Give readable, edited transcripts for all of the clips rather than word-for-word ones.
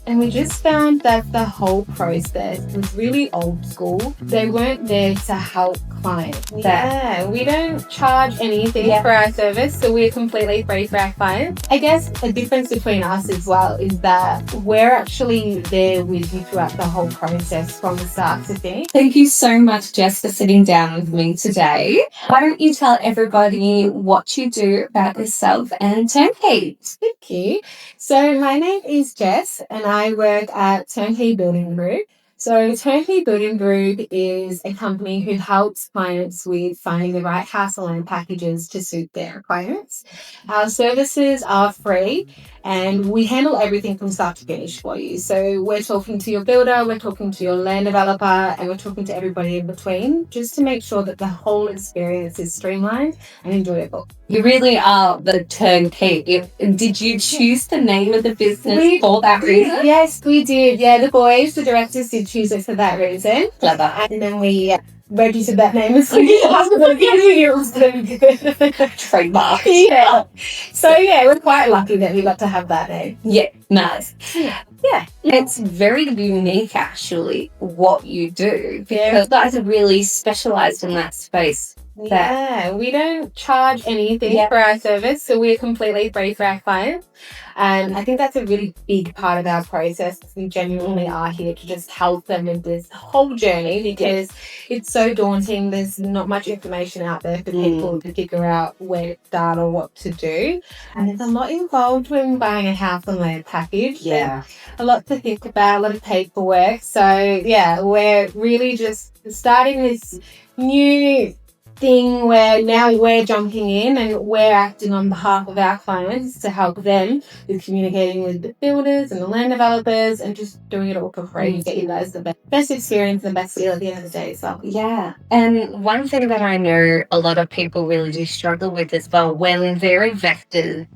And we just found that the whole process was really old school. They weren't there to help clients. Yeah, we don't charge anything for our service, so we're completely free for our clients. I guess the difference between us as well is that we're actually there with you throughout the whole process from the start to finish. Thank you so much, Jess, for sitting down with me today. Why don't you tell everybody what you do about yourself and Turnkey? Thank you. So my name is Jess and I work at Turnkey Building Group. So Turnkey Building Group is a company who helps clients with finding the right house or land packages to suit their requirements. Our services are free and we handle everything from start to finish for you. So we're talking to your builder, we're talking to your land developer, and we're talking to everybody in between just to make sure that the whole experience is streamlined and enjoyable. You really are the turnkey. Did you choose the name of the business for that reason? Yes, we did. Yeah, the boys, the directors, did choose it for that reason. Clever. And then we registered that name as Trademark. Yeah. So yeah, we're quite lucky that we got to have that name. Yeah, nice. Yeah. It's very unique, actually, what you do, because you guys are really specialised in that space. Yeah, we don't charge anything for our service, so we're completely free for our clients. And I think that's a really big part of our process. We genuinely are here to just help them with this whole journey because it's so daunting. There's not much information out there for people to figure out where to start or what to do. And there's a lot involved when buying a house and land package. Yeah. A lot to think about, a lot of paperwork. So yeah, we're really just starting this new thing where now we're jumping in and we're acting on behalf of our clients to help them with communicating with the builders and the land developers and just doing it all for free to get you guys the best experience and the best deal at the end of the day as well. Yeah. And one thing that I know a lot of people really do struggle with as well, when they're invested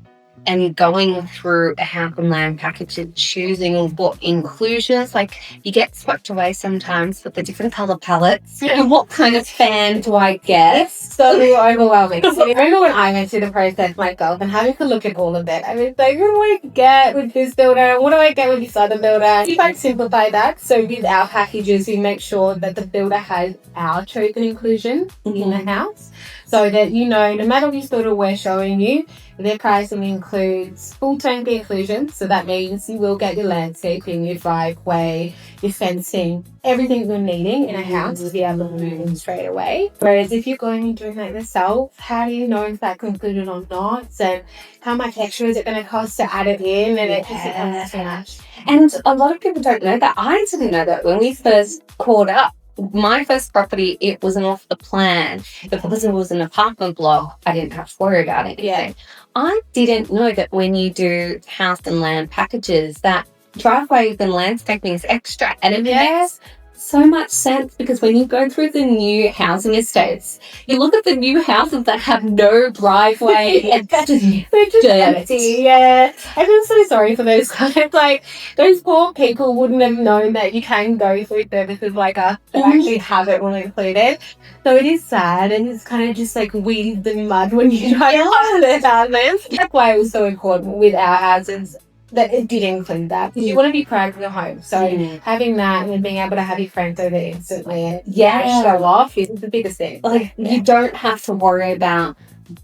and going through a house and land package and choosing what inclusions, like you get swept away sometimes with the different colour palettes. And what kind of fan do I get? It's so overwhelming. So remember when I went through the process myself and having to look at all of it, I was like, what do I get with this builder? What do I get with this other builder? We try to simplify that. So with our packages, we make sure that the builder has our chosen inclusion in the house so that, you know, no matter which builder we're showing you, their pricing includes full turnkey inclusion. So that means you will get your landscaping, your driveway, your fencing, everything you're needing in a house to be able to move in straight away. Whereas if you're going and doing that yourself, how do you know if that's included or not? And how much extra is it going to cost to add it in? And it just becomes too much. And a lot of people don't know that. I didn't know that when we first caught up. My first property, it wasn't off the plan. But because it was an apartment block, I didn't have to worry about it. Yeah. I didn't know that when you do house and land packages, that driveways and landscaping is extra. And it makes so much sense because when you go through the new housing estates, you look at the new houses that have no driveway and they're just empty. Yeah. I feel so sorry for those guys. Like, those poor people wouldn't have known that you can go through services like us that actually have it all included. So it is sad and it's kind of just like weeds and mud when you try to find their houses. That's why it was so important with our houses that it did include that. Because you want to be proud of your home. So having that and then being able to have your friends over instantly and show off is the biggest thing. Like, you don't have to worry about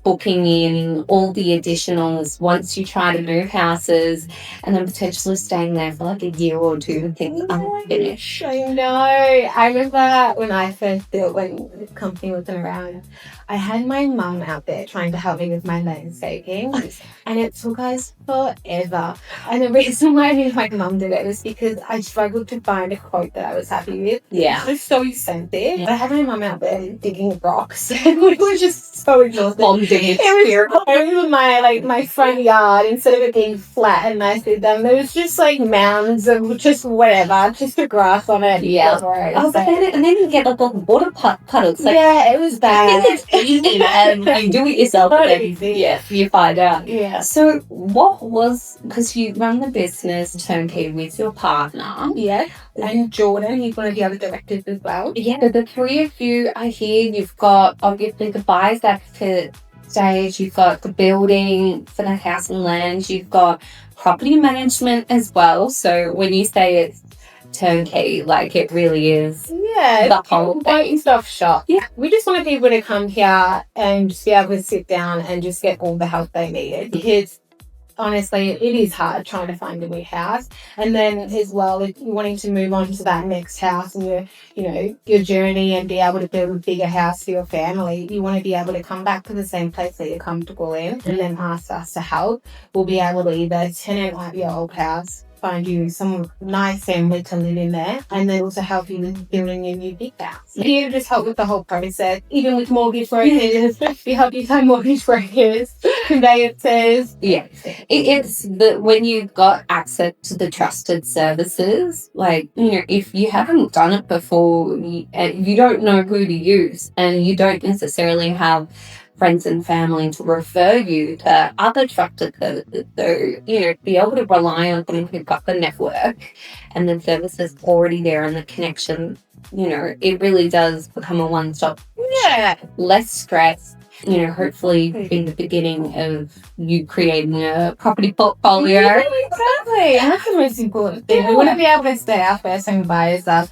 booking in all the additionals once you try to move houses and then potentially staying there for like a year or two and things unfinished. I know. I remember when I first built, when the company wasn't around, I had my mum out there trying to help me with my landscaping and it took us forever. And the reason why my mum did it was because I struggled to find a quote that I was happy with. Yeah. It was so expensive. I had my mum out there digging rocks and we were just so exhausted. It was my front yard, instead of it being flat and nice with them, there was just like mounds of just whatever, just the grass on it. Yeah. But then you get like all the water puddles. Like, yeah, it was bad. It's easy and you do it yourself. Not easy. Yeah, you find out. Yeah. So what was, because you run the business Turnkey with your partner. Yeah. And Jordan, he's one of the other directors as well. Yeah. So the three of you are here. You've got obviously the buyer's advocate stage, you've got the building for the house and land, you've got property management as well. So when you say it's turnkey, like it really is. Yeah, the whole one stop shop. Yeah. We just want people to come here and just be able to sit down and just get all the help they need. Because honestly, it is hard trying to find a new house. And then as well, if you're wanting to move on to that next house and your journey and be able to build a bigger house for your family, you want to be able to come back to the same place that you're comfortable in and then ask us to help. We'll be able to either tenant out your old house, find you some nice family to live in there, and then also help you with building your new big house. Here to just help with the whole process, even with mortgage brokers. We help you find mortgage brokers, conveyancers. Yeah, it's when you've got access to the trusted services, like, if you haven't done it before, you don't know who to use, and you don't necessarily have friends and family to refer you to other trusted services. So, be able to rely on them who've got the network and the services already there and the connection, it really does become a one-stop. Yeah. Less stress, hopefully in the beginning of you creating a property portfolio. Yeah, exactly. And that's the most important thing. We want to be able to set our first home buyers up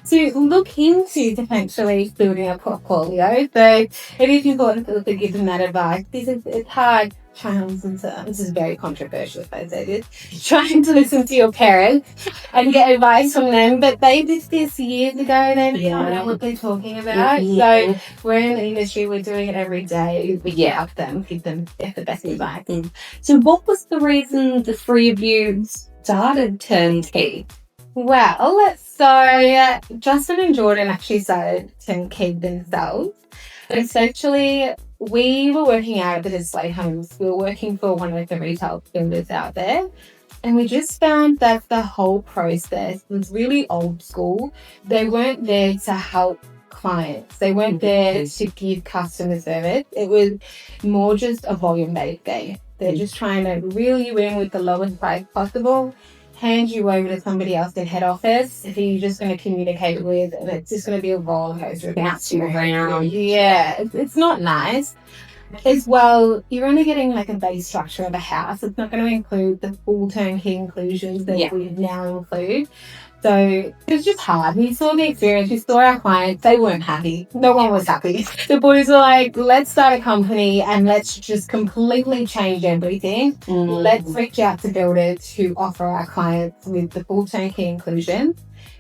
to look into potentially building a portfolio. So it is important to give them that advice. It's hard trying to listen to, this is very controversial if I say this, trying to listen to your parents and get advice from them, but they did this years ago, they don't know what they're talking about. So we're in the industry, we're doing it every day. We help them, give them the best advice. So what was the reason the three of you started Turnkey? Well, so Justin and Jordan actually started Turnkey themselves. Essentially, we were working out at the display homes. We were working for one of the retail builders out there. And we just found that the whole process was really old school. They weren't there to help clients. They weren't there to give customer service. It was more just a volume-based game. They're just trying to reel you in with the lowest price possible, hand you over to somebody else in head office who you're just going to communicate with, and it's just going to be a roller coaster. Bounce you around. Yeah, it's not nice. As well, you're only getting like a base structure of a house. It's not going to include the full turnkey inclusions that we now include. So it was just hard. We saw the experience. We saw our clients. They weren't happy. No one was happy. The boys were like, let's start a company and let's just completely change everything. Let's reach out to builders who offer our clients with the full turnkey inclusion,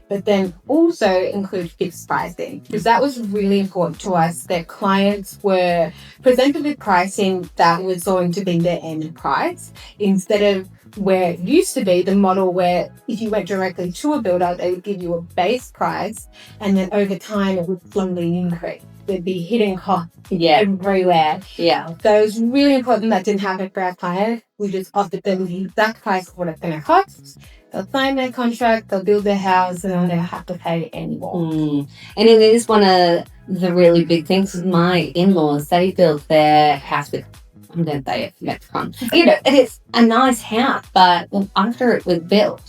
but then also include fixed pricing, because that was really important to us, that clients were presented with pricing that was going to be their end price, instead of where it used to be the model where if you went directly to a builder, they would give you a base price and then over time it would slowly increase. There'd be hidden costs everywhere. Yeah. So it was really important that didn't happen for our clients. We just offered them the exact price of what it's going to cost. They'll sign their contract, they'll build their house, and then they don't have to pay anymore. And it is one of the really big things with my in-laws. They built their house with, I'm going to say it, it is a nice house, but after it was built,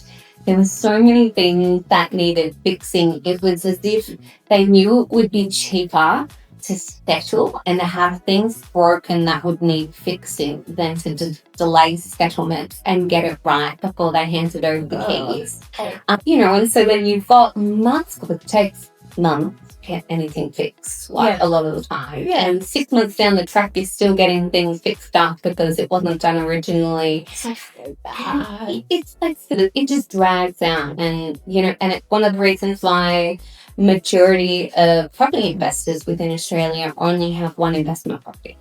there were so many things that needed fixing. It was as if they knew it would be cheaper to settle and to have things broken that would need fixing than to delay settlement and get it right before they handed over the keys. And so then you've got months, because it takes months to get anything fixed, a lot of the time. Yeah. And 6 months down the track, you're still getting things fixed up because it wasn't done originally. So bad. It's like, it just drags out. And, and it's one of the reasons why majority of property investors within Australia only have one investment property.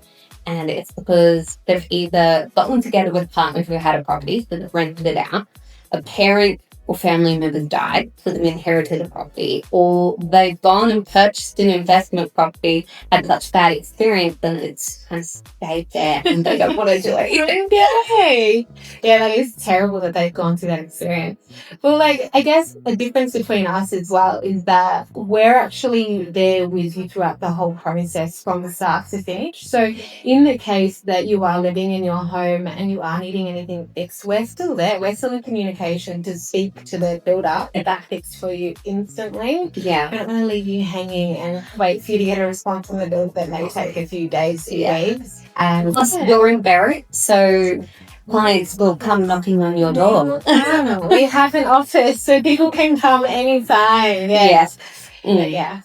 And it's because they've either gotten together with a partner who had a property, so they've rented it out, a parent or family members died, so they've inherited a property, or they've gone and purchased an investment property, had such bad experience, and it's kind of stayed there and they don't want to do it. Yeah, that is terrible that they've gone through that experience. Well, I guess a difference between us as well is that we're actually there with you throughout the whole process from the start to finish. So in the case that you are living in your home and you are needing anything fixed, we're still there. We're still in communication to speak speak to the builder, that fixed for you instantly. Yeah. I don't want to leave you hanging and wait for you to get a response from the builder that may take a few days, few weeks. Plus, you're in Berwick, so clients will come knocking on your door. We have an office, so people can come anytime. Yes. Mm. Yeah.